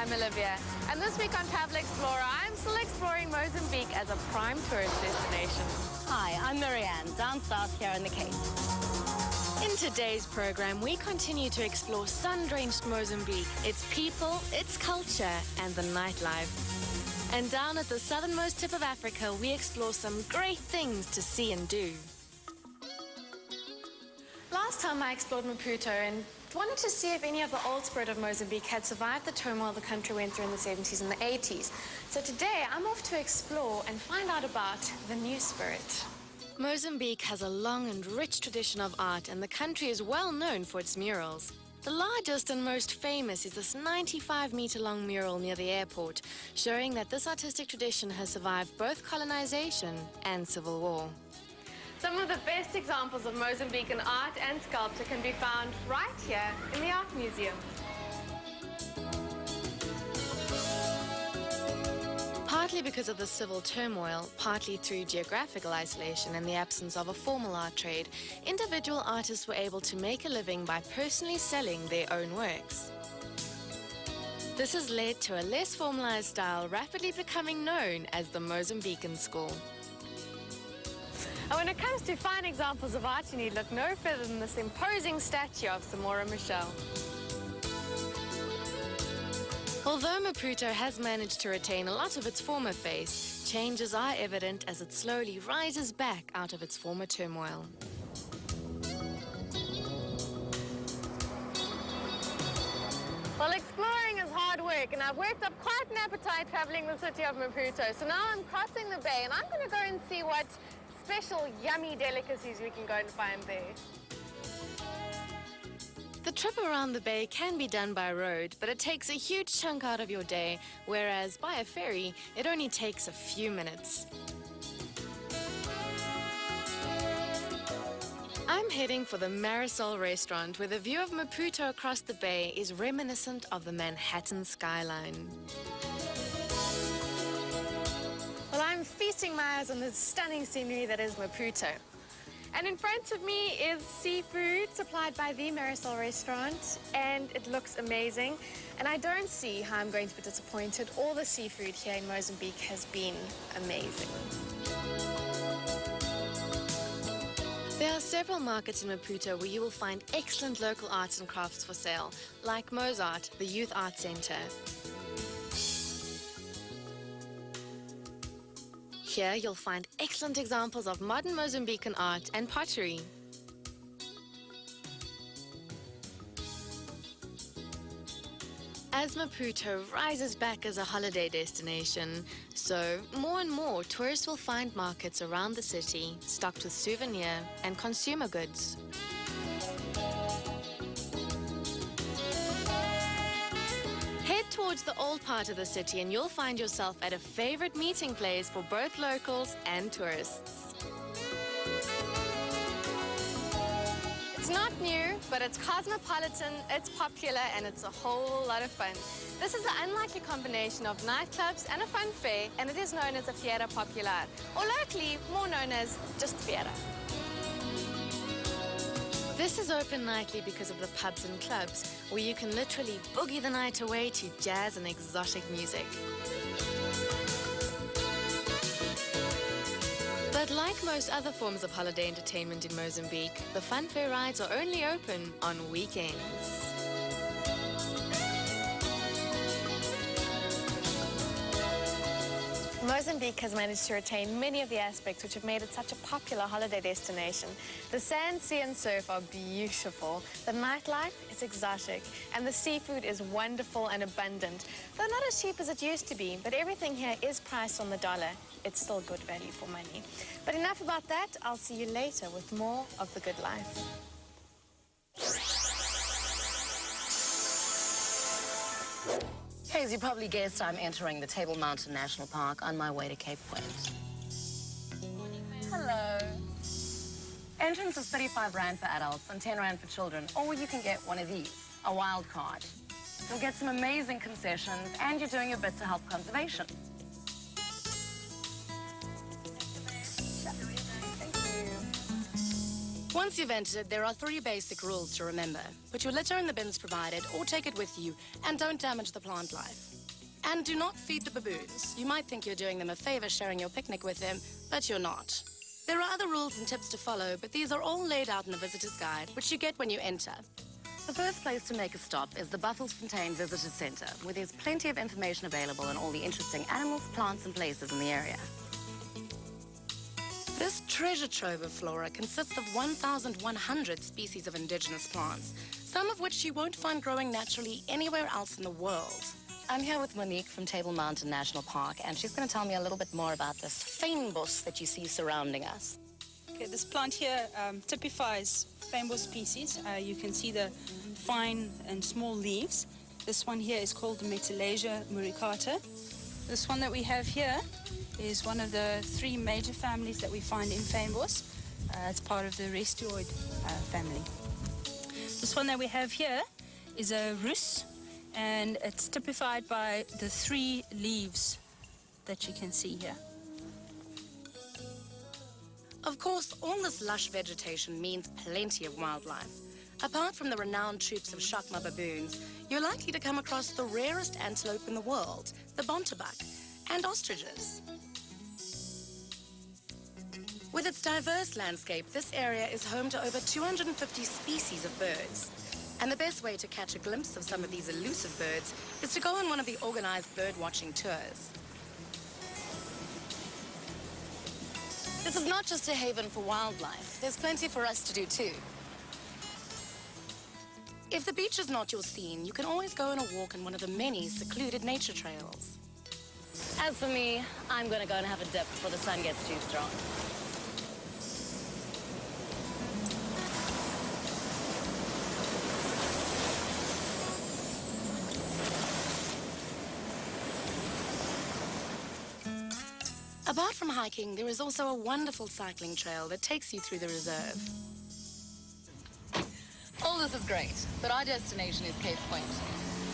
I'm Olivia, and this week on Travel Explorer, I'm still exploring Mozambique as a prime tourist destination. Hi, I'm Marianne, down south here in the Cape. In today's program, we continue to explore sun-drenched Mozambique, its people, its culture, and the nightlife. And down at the southernmost tip of Africa, we explore some great things to see and do. Last time I explored Maputo and wanted to see if any of the old spirit of Mozambique had survived the turmoil the country went through in the 70s and the 80s. So today I'm off to explore and find out about the new spirit. Mozambique has a long and rich tradition of art, and the country is well known for its murals. The largest and most famous is this 95-meter-long mural near the airport, showing that this artistic tradition has survived both colonization and civil war. Some of the best examples of Mozambican art and sculpture can be found right here in the Art Museum. Partly because of the civil turmoil, partly through geographical isolation and the absence of a formal art trade, individual artists were able to make a living by personally selling their own works. This has led to a less formalized style rapidly becoming known as the Mozambican school. And when it comes to fine examples of art, you need look no further than this imposing statue of Samora Machel. Although Maputo has managed to retain a lot of its former face, changes are evident as it slowly rises back out of its former turmoil. Well, exploring is hard work, and I've worked up quite an appetite traveling the city of Maputo. So now I'm crossing the bay, and I'm going to go and see what special yummy delicacies we can go and find there. The trip around the bay can be done by road, but it takes a huge chunk out of your day, whereas by a ferry, it only takes a few minutes. I'm heading for the Marisol restaurant, where the view of Maputo across the bay is reminiscent of the Manhattan skyline. Well, I'm feasting my eyes on the stunning scenery that is Maputo. And in front of me is seafood supplied by the Marisol restaurant, and it looks amazing. And I don't see how I'm going to be disappointed. All the seafood here in Mozambique has been amazing. There are several markets in Maputo where you will find excellent local arts and crafts for sale, like Mozart, the Youth Art Centre. Here you'll find excellent examples of modern Mozambican art and pottery. As Maputo rises back as a holiday destination, so more and more tourists will find markets around the city stocked with souvenir and consumer goods. Head towards the old part of the city and you'll find yourself at a favorite meeting place for both locals and tourists. It's not new, but it's cosmopolitan, it's popular, and it's a whole lot of fun. This is the unlikely combination of nightclubs and a fun fair, and it is known as a Fiera Popular, or locally more known as just Fiera. This is open nightly because of the pubs and clubs, where you can literally boogie the night away to jazz and exotic music. But like most other forms of holiday entertainment in Mozambique, the funfair rides are only open on weekends. Mozambique has managed to retain many of the aspects which have made it such a popular holiday destination. The sand, sea and surf are beautiful, the nightlife is exotic, and the seafood is wonderful and abundant. Though not as cheap as it used to be, but everything here is priced on the dollar. It's still good value for money. But enough about that, I'll see you later with more of the good life. Hey, as you probably guessed, I'm entering the Table Mountain National Park on my way to Cape Point. Hello. Entrance is 35 Rand for adults and 10 Rand for children, or you can get one of these, a wild card. You'll get some amazing concessions, and you're doing your bit to help conservation. Once you've entered, there are 3 basic rules to remember. Put your litter in the bins provided or take it with you, and don't damage the plant life. And do not feed the baboons. You might think you're doing them a favor sharing your picnic with them, but you're not. There are other rules and tips to follow, but these are all laid out in the visitor's guide, which you get when you enter. The first place to make a stop is the Buffelsfontein Visitor Centre, where there's plenty of information available on all the interesting animals, plants and places in the area. This treasure trove of flora consists of 1,100 species of indigenous plants, some of which you won't find growing naturally anywhere else in the world. I'm here with Monique from Table Mountain National Park, and she's going to tell me a little bit more about this fynbos that you see surrounding us. Okay, this plant here typifies fynbos species. You can see the fine and small leaves. This one here is called Metalasia muricata. This one that we have here is one of the 3 major families that we find in fynbos. It's part of the restoid family. This one that we have here is a rus, and it's typified by the 3 leaves that you can see here. Of course, all this lush vegetation means plenty of wildlife. Apart from the renowned troops of chacma baboons, you're likely to come across the rarest antelope in the world, the bontebok, and ostriches. With its diverse landscape, this area is home to over 250 species of birds. And the best way to catch a glimpse of some of these elusive birds is to go on one of the organized bird-watching tours. This is not just a haven for wildlife. There's plenty for us to do too. If the beach is not your scene, you can always go on a walk on one of the many secluded nature trails. As for me, I'm going to go and have a dip before the sun gets too strong. Apart from hiking, there is also a wonderful cycling trail that takes you through the reserve. All this is great, but our destination is Cape Point.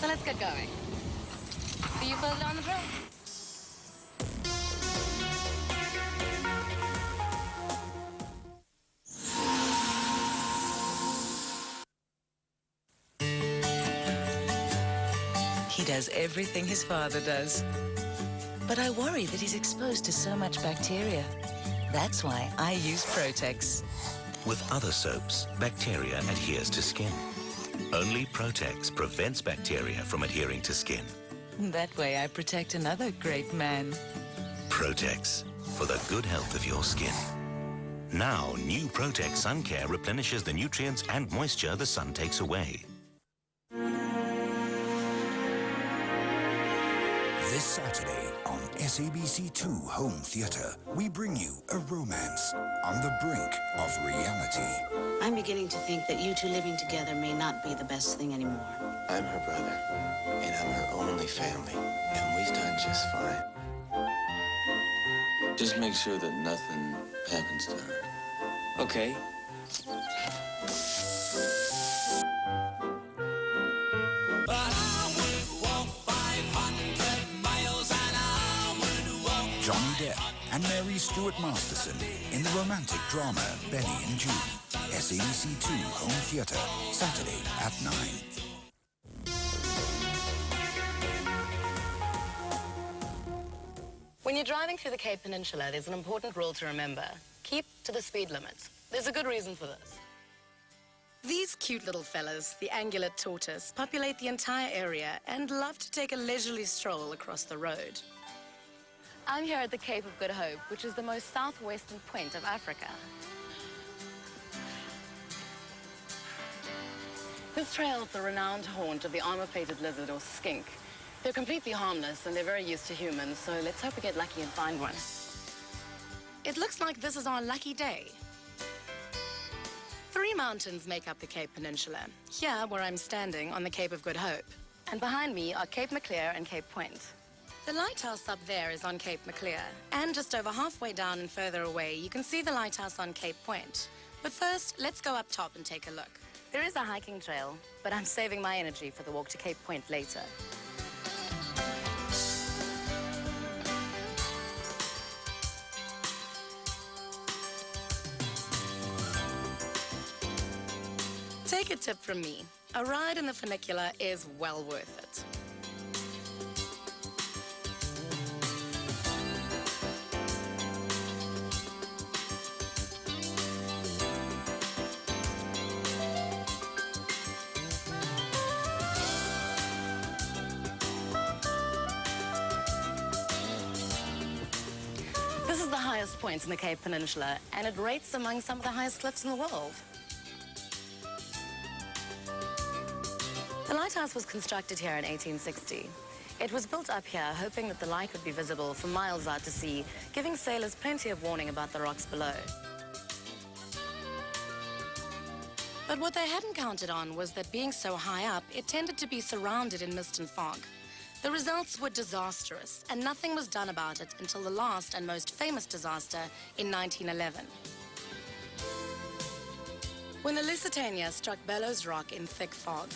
So let's get going. See you further down the trail. He does everything his father does. But I worry that he's exposed to so much bacteria. That's why I use Protex. With other soaps, bacteria adheres to skin. Only Protex prevents bacteria from adhering to skin. That way I protect another great man. Protex, for the good health of your skin. Now, new Protex Sun Care replenishes the nutrients and moisture the sun takes away. This Saturday on SABC2 Home Theatre, we bring you a romance on the brink of reality. I'm beginning to think that you two living together may not be the best thing anymore. I'm her brother, and I'm her only family, and we've done just fine. Just make sure that nothing happens to her. Okay. Johnny Depp and Mary Stuart Masterson in the romantic drama Benny and June. SABC2 Home Theatre, Saturday at 9. When you're driving through the Cape Peninsula, there's an important rule to remember. Keep to the speed limit. There's a good reason for this. These cute little fellas, the angular tortoise, populate the entire area and love to take a leisurely stroll across the road. I'm here at the Cape of Good Hope, which is the most southwestern point of Africa. This trail is the renowned haunt of the armor-plated lizard or skink. They're completely harmless and they're very used to humans, so let's hope we get lucky and find one. It looks like this is our lucky day. 3 mountains make up the Cape Peninsula. Here, where I'm standing, on the Cape of Good Hope. And behind me are Cape Maclear and Cape Point. The lighthouse up there is on Cape Maclear, and just over halfway down and further away, you can see the lighthouse on Cape Point. But first, let's go up top and take a look. There is a hiking trail, but I'm saving my energy for the walk to Cape Point later. Take a tip from me. A ride in the funicular is well worth it. the highest point in the Cape Peninsula, and it rates among some of the highest cliffs in the world. The lighthouse was constructed here in 1860. It was built up here, hoping that the light would be visible for miles out to sea, giving sailors plenty of warning about the rocks below. But what they hadn't counted on was that being so high up, it tended to be surrounded in mist and fog. The results were disastrous, and nothing was done about it until the last and most famous disaster in 1911. When the Lusitania struck Bellows Rock in thick fog.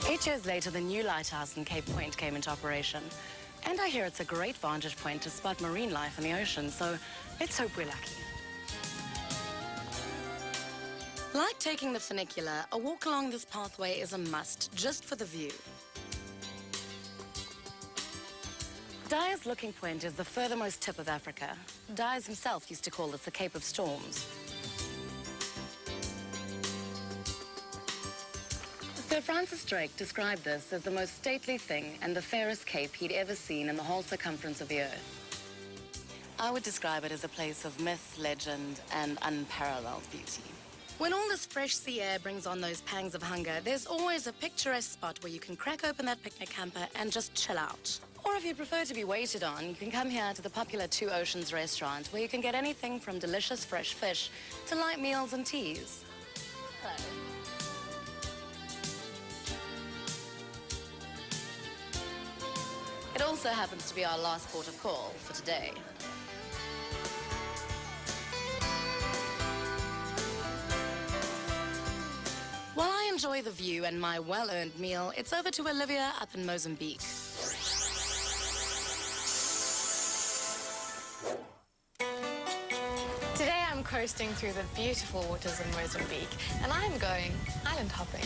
Eight years later, the new lighthouse in Cape Point came into operation. And I hear it's a great vantage point to spot marine life in the ocean, so let's hope we're lucky. Like taking the funicular, a walk along this pathway is a must, just for the view. Dyer's looking point is the furthermost tip of Africa. Dyers himself used to call this the Cape of Storms. Sir Francis Drake described this as the most stately thing and the fairest cape he'd ever seen in the whole circumference of the earth. I would describe it as a place of myth, legend, and unparalleled beauty. When all this fresh sea air brings on those pangs of hunger, there's always a picturesque spot where you can crack open that picnic hamper and just chill out. Or if you prefer to be waited on, you can come here to the popular Two Oceans restaurant, where you can get anything from delicious fresh fish to light meals and teas. Hello. It also happens to be our last port of call for today. While I enjoy the view and my well-earned meal, it's over to Olivia up in Mozambique. Today I'm coasting through the beautiful waters of Mozambique, and I'm going island hopping.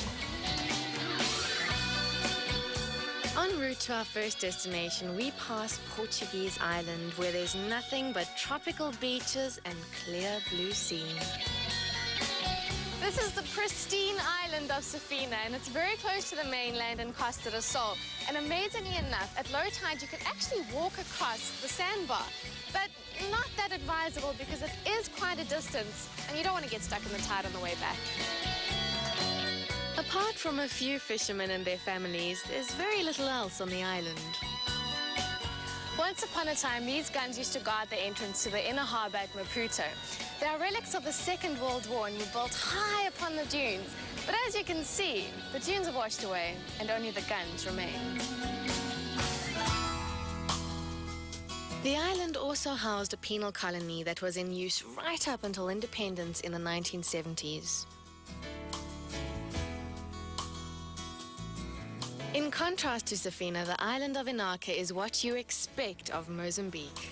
En route to our first destination, we pass Portuguese Island, where there's nothing but tropical beaches and clear blue sea. This is the pristine island of Safina, and it's very close to the mainland in Costa do Sol. And amazingly enough, at low tide, you can actually walk across the sandbar. But not that advisable because it is quite a distance, and you don't want to get stuck in the tide on the way back. Apart from a few fishermen and their families, there's very little else on the island. Once upon a time, these guns used to guard the entrance to the inner harbour at Maputo. They are relics of the Second World War and were built high upon the dunes. But as you can see, the dunes have washed away and only the guns remain. The island also housed a penal colony that was in use right up until independence in the 1970s. In contrast to Safina, the island of Inaka is what you expect of Mozambique.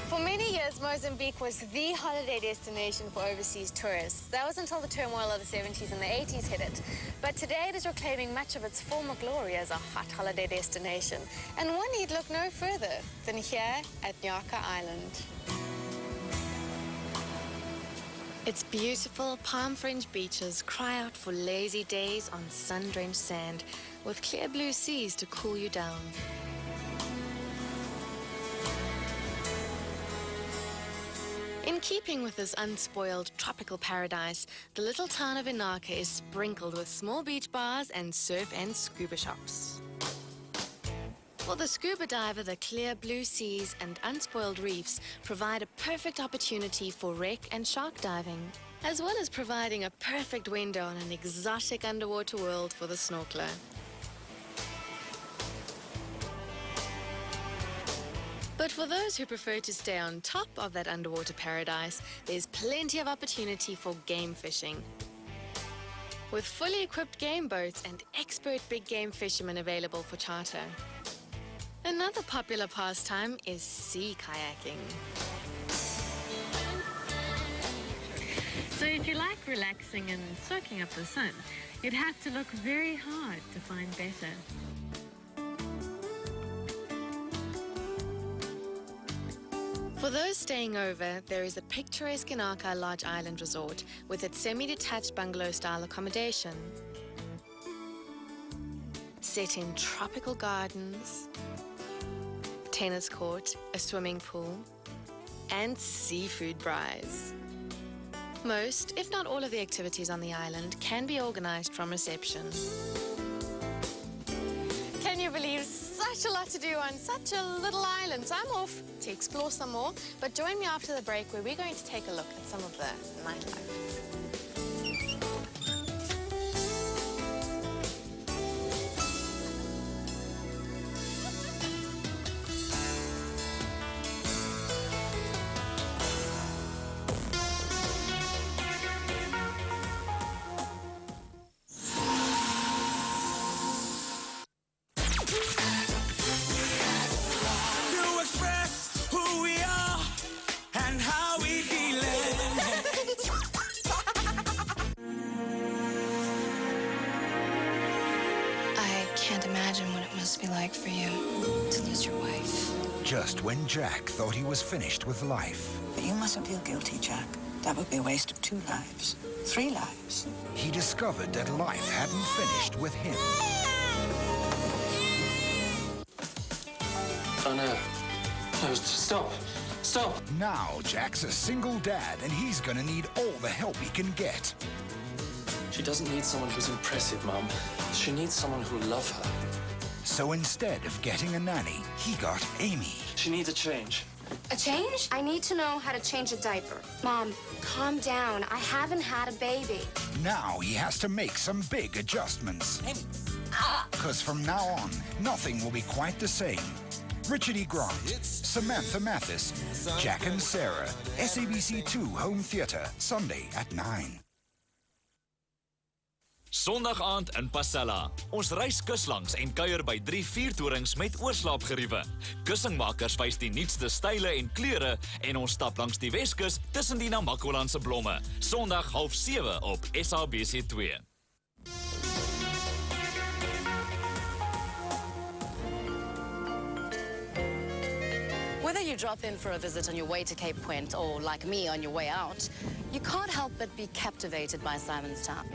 For many years, Mozambique was the holiday destination for overseas tourists. That was until the turmoil of the 70s and the 80s hit it. But today it is reclaiming much of its former glory as a hot holiday destination. And one need look no further than here at Nyaka Island. Its beautiful palm-fringed beaches cry out for lazy days on sun-drenched sand with clear blue seas to cool you down. In keeping with this unspoiled tropical paradise, the little town of Inaka is sprinkled with small beach bars and surf and scuba shops. For the scuba diver, the clear blue seas and unspoiled reefs provide a perfect opportunity for wreck and shark diving, as well as providing a perfect window on an exotic underwater world for the snorkeler. But for those who prefer to stay on top of that underwater paradise, there's plenty of opportunity for game fishing. With fully equipped game boats and expert big game fishermen available for charter. Another popular pastime is sea kayaking. So if you like relaxing and soaking up the sun, you'd have to look very hard to find better. For those staying over, there is a picturesque Inaka Large Island Resort with its semi-detached bungalow-style accommodation. set in tropical gardens, tennis court, a swimming pool, and seafood braais. Most, if not all of the activities on the island can be organized from reception. Can you believe such a lot to do on such a little island? So I'm off to explore some more, but join me after the break where we're going to take a look at some of the nightlife. Be like for you to lose your wife. Just when Jack thought he was finished with life, But you mustn't feel guilty, Jack. That would be a waste of 2 lives. 3 lives. he discovered that life hadn't finished with him. Oh, no. No, stop. Stop. Now Jack's a single dad and he's gonna need all the help he can get. She doesn't need someone who's impressive, Mum. She needs someone who'll love her. So instead of getting a nanny, he got Amy. She needs a change. A change? I need to know how to change a diaper. Mom, calm down. I haven't had a baby. Now he has to make some big adjustments. Because from now on, nothing will be quite the same. Richard E. Grant, Samantha Mathis, Jack and Sarah, SABC2 Home Theatre, Sunday at 9. Sondag aand in Pasella. Ons reis kuslangs en kuier by 3 vuurtorings met oorslaapgeriewe. Kussingmakers wys die nuutste style en kleure en ons stap langs die Weskus tussen die Namakolandse blomme. Sondag 6:30 op SABC2. Whether you drop in for a visit on your way to Cape Point or, like me, on your way out, you can't help but be captivated by Simonstown.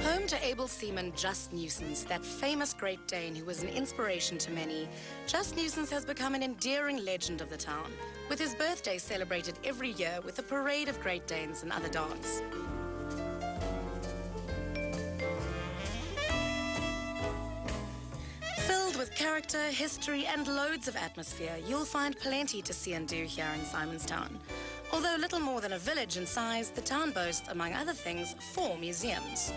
Home to able seaman Just Nuisance, that famous Great Dane who was an inspiration to many, Just Nuisance has become an endearing legend of the town, with his birthday celebrated every year with a parade of Great Danes and other dogs. Filled with character, history, and loads of atmosphere, you'll find plenty to see and do here in Simonstown. Although little more than a village in size, the town boasts, among other things, 4 museums.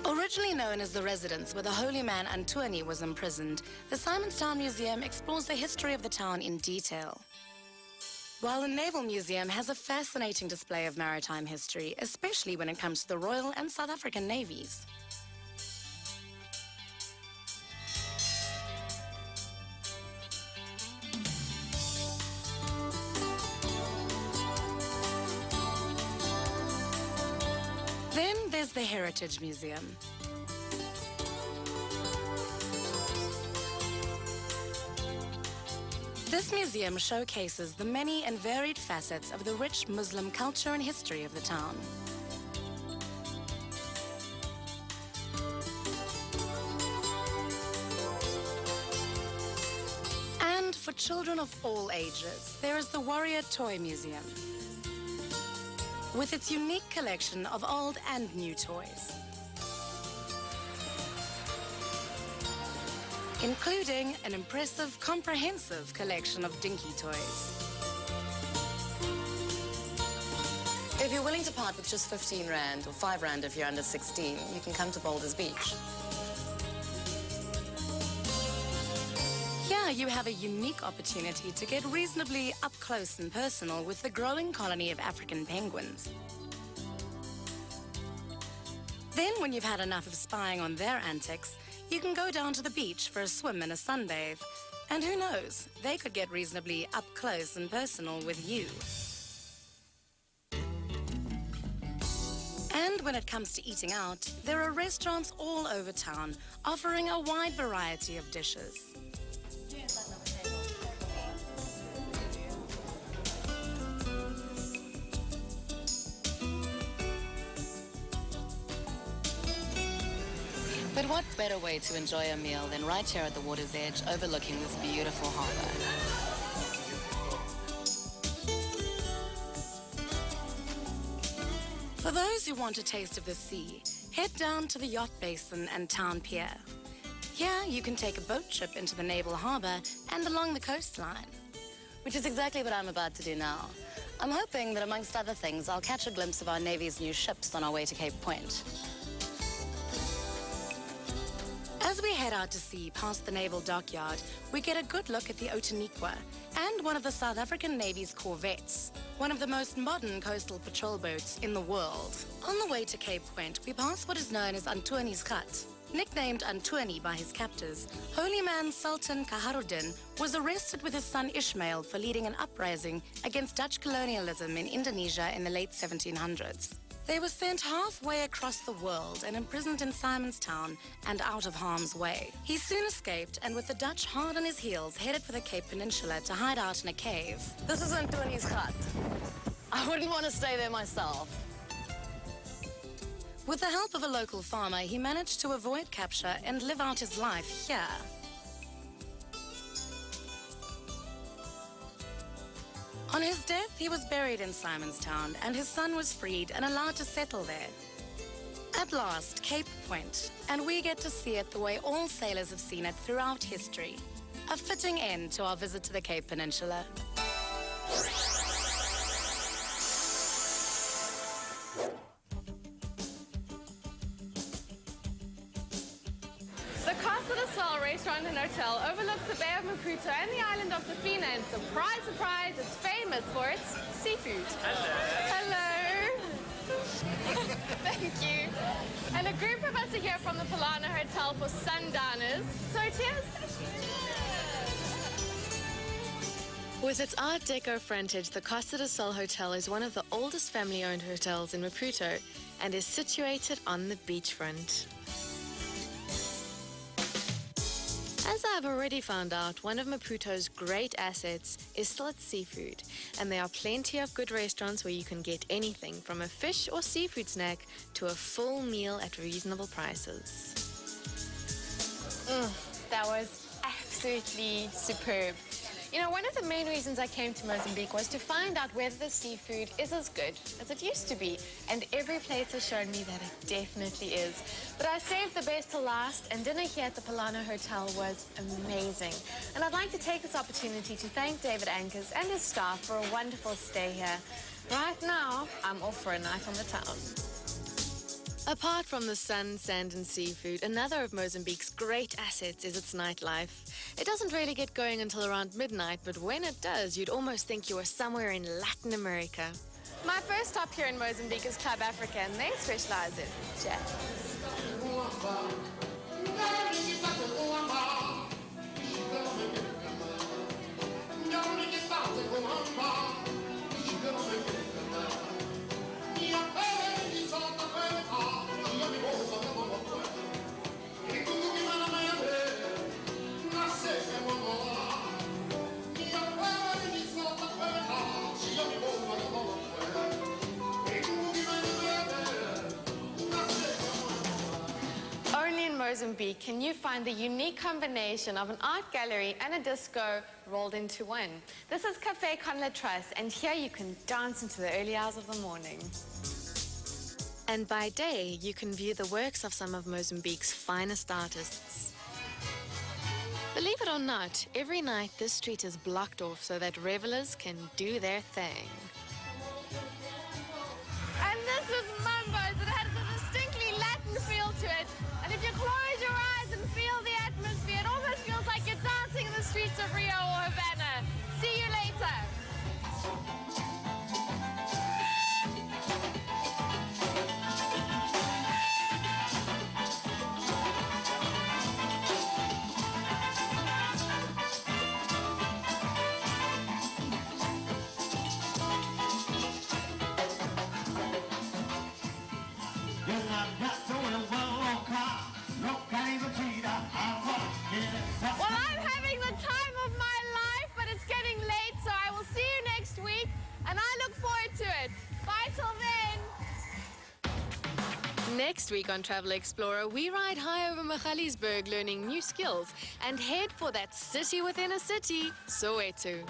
Originally known as the residence where the holy man Antoine was imprisoned, the Simonstown Museum explores the history of the town in detail. While the Naval Museum has a fascinating display of maritime history, especially when it comes to the Royal and South African Navies. Then there's the Heritage Museum. This museum showcases the many and varied facets of the rich Muslim culture and history of the town. And for children of all ages, there is the Warrior Toy Museum, with its unique collection of old and new toys, including an impressive, comprehensive collection of dinky toys. If you're willing to part with just 15 Rand or 5 Rand if you're under 16, you can come to Boulders Beach. Here you have a unique opportunity to get reasonably up close and personal with the growing colony of African penguins. Then, when you've had enough of spying on their antics, you can go down to the beach for a swim and a sunbathe. And who knows, they could get reasonably up close and personal with you. And when it comes to eating out, there are restaurants all over town offering a wide variety of dishes. what better way to enjoy a meal than right here at the water's edge overlooking this beautiful harbor? For those who want a taste of the sea, head down to the yacht basin and town pier. Here you can take a boat trip into the naval harbor and along the coastline, which is exactly what I'm about to do now. I'm hoping that amongst other things, I'll catch a glimpse of our Navy's new ships on our way to Cape Point. As we head out to sea past the naval dockyard, we get a good look at the Otaniqua and one of the South African Navy's corvettes, one of the most modern coastal patrol boats in the world. On the way to Cape Point, we pass what is known as Antoni's Gat. Nicknamed Antoni by his captors, holy man Sultan Kaharuddin was arrested with his son Ismail for leading an uprising against Dutch colonialism in Indonesia in the late 1700s. They were sent halfway across the world and imprisoned in Simonstown and out of harm's way. He soon escaped and with the Dutch hard on his heels headed for the Cape Peninsula to hide out in a cave. This is Antoni's hut. I wouldn't want to stay there myself. With the help of a local farmer, he managed to avoid capture and live out his life here. On his death, he was buried in Simonstown, and his son was freed and allowed to settle there. At last, Cape Point, and we get to see it the way all sailors have seen it throughout history. A fitting end to our visit to the Cape Peninsula. The Casa del Sol restaurant and hotel overlooks the Bay of Maputo and the island of Safina, and surprise, surprise, it's famous for its seafood. Hello. Thank you. And a group of us are here from the Polana Hotel for Sundowners. So cheers. With its Art Deco frontage, the Casa del Sol Hotel is one of the oldest family-owned hotels in Maputo and is situated on the beachfront. As I've already found out, one of Maputo's great assets is still its seafood, and there are plenty of good restaurants where you can get anything from a fish or seafood snack to a full meal at reasonable prices. That was absolutely superb. You know, one of the main reasons I came to Mozambique was to find out whether the seafood is as good as it used to be. And every place has shown me that it definitely is. But I saved the best to last, and dinner here at the Polana Hotel was amazing. And I'd like to take this opportunity to thank David Ankers and his staff for a wonderful stay here. Right now, I'm off for a night on the town. Apart from the sun, sand and seafood, another of Mozambique's great assets is its nightlife. It doesn't really get going until around midnight, but when it does, you'd almost think you were somewhere in Latin America. My first stop here in Mozambique is Club Africa, and they specialize in jazz. Only in Mozambique can you find the unique combination of an art gallery and a disco rolled into one. This is Café Con Letras, and here you can dance into the early hours of the morning. And by day, you can view the works of some of Mozambique's finest artists. Believe it or not, every night this street is blocked off so that revelers can do their thing. And this is Mambo's. It has a distinctly Latin feel to it. And if you close your eyes and feel the atmosphere, it almost feels like you're dancing in the streets of Rio or Havana. See you later. Next week on Travel Explorer, we ride high over Magaliesberg learning new skills and head for that city within a city, Soweto.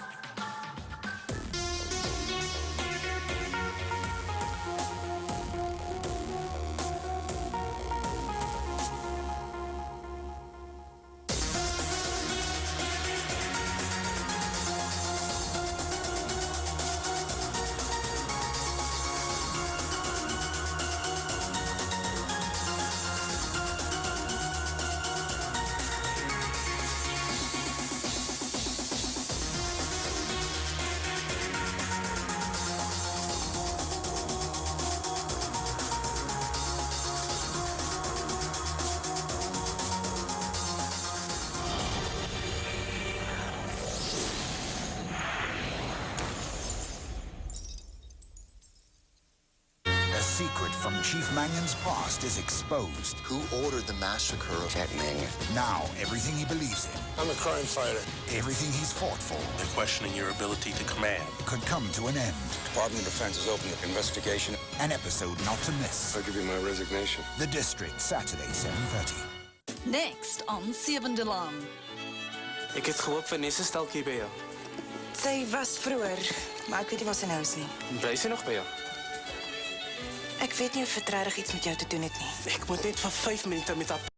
A secret from Chief Mangan's past is exposed. Who ordered the massacre of Jack Mangan? Now, everything he believes in, I'm a crime fighter. everything he's fought for, And questioning your ability to command. could come to an end. Department of Defense has opened an investigation. An episode not to miss. I'll give you my resignation. The District, Saturday, 7:30. Next on Seven de Lang. Ek het gehoop Vanessa stalk hier by jou. Sy was vroeër, maar ek weet nie waar sy nou is nie. Bly sy nog by jou? Ek weet nie of dit regtig iets met jou te doen het nie. Ek moet net vir 5 minute met haar